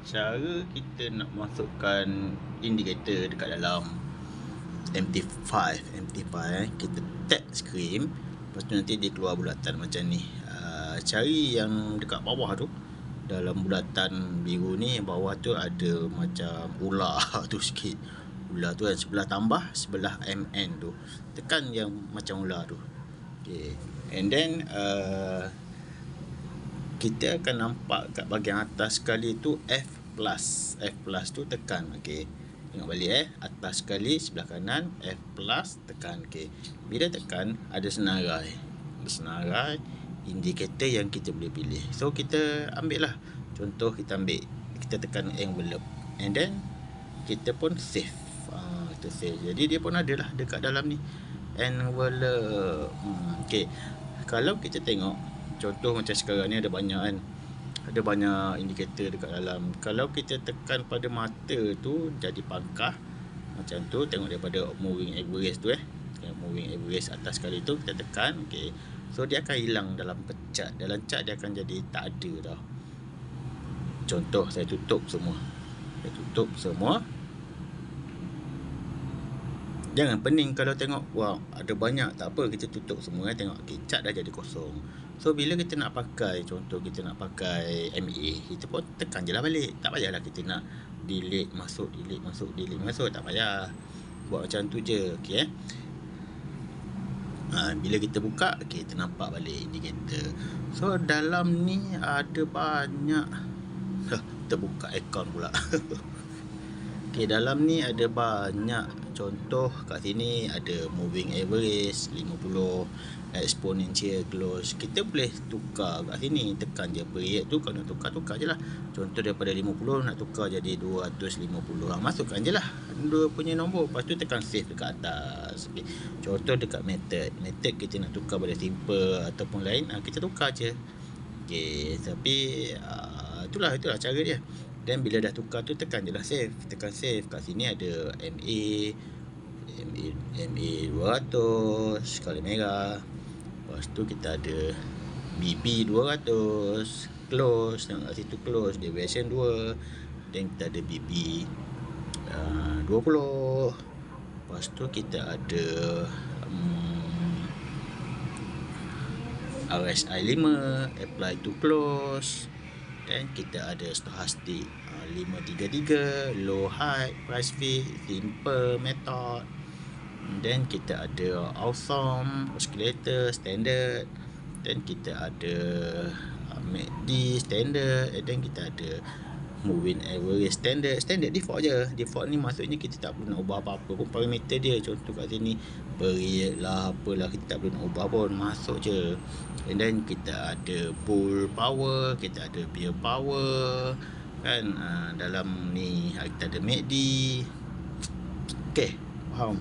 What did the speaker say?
Cara kita nak masukkan indikator dekat dalam MT5 kita tap screen, lepas tu nanti dia keluar bulatan macam ni. Cari yang dekat bawah tu, dalam bulatan biru ni, bawah tu ada macam ular tu sikit. Ular tu kan sebelah tambah, sebelah MN tu, tekan yang macam ular tu. Okay. And then kita akan nampak kat bahagian atas sekali tu F plus tu tekan. Okey, tengok balik atas sekali sebelah kanan F plus tekan. Okey, bila tekan ada senarai indikator yang kita boleh pilih. So kita ambil lah, contoh kita tekan envelope, and then kita pun save. Kita save, jadi dia pun ada lah dekat dalam ni envelope. Okey, kalau kita tengok contoh macam sekarang ni ada banyak indikator dekat dalam. Kalau kita tekan pada mata tu jadi pangkah macam tu, tengok daripada moving average tu moving average atas sekali tu kita tekan. Okey, so dia akan hilang dalam chart. Dalam chart dia akan jadi tak ada dah. Contoh saya tutup semua. Jangan pening kalau tengok wah ada banyak, tak apa, kita tutup semua. Tengok chart dah jadi kosong. So bila kita nak pakai, contoh kita nak pakai MA, kita pun tekan je lah balik. Tak payahlah kita nak delete masuk, tak payah. Buat macam tu je. Okey bila kita buka, kita nampak balik indikator. So dalam ni ada banyak terbuka akaun pula. Okey, dalam ni ada banyak contoh. Kat sini ada moving average 50, exponential close. Kita boleh tukar kat sini, tekan je period tu. Kalau nak tukar je lah. Contoh daripada 50 nak tukar jadi 250, masukkan je lah dua punya nombor, lepas tu tekan save dekat atas. Okay. Contoh dekat method kita nak tukar pada simple ataupun lain, kita tukar je. Okay, tapi itulah cara dia. Dan bila dah tukar tu tekan je lah save. Tekan save. Kat sini ada MA 200 skala merah. Lepas tu kita ada BB 200 close. Tengok kat situ close, deviation 2. Dan kita ada BB 20. Lepas tu kita ada RSI 5, apply to close. Dan kita ada stochastic 533, low high, price fix, simple method. Dan kita ada awesome, oscillator, standard. Dan kita ada MACD standard. Dan kita ada moving average standard. Standard default je. Default ni maksudnya kita tak perlu nak ubah apa-apa pun parameter dia. Contoh kat sini period lah, apalah, kita tak perlu nak ubah pun, masuk je. And then kita ada bull power, kita ada bear power kan. Dalam ni kita ada MACD. Okey, faham?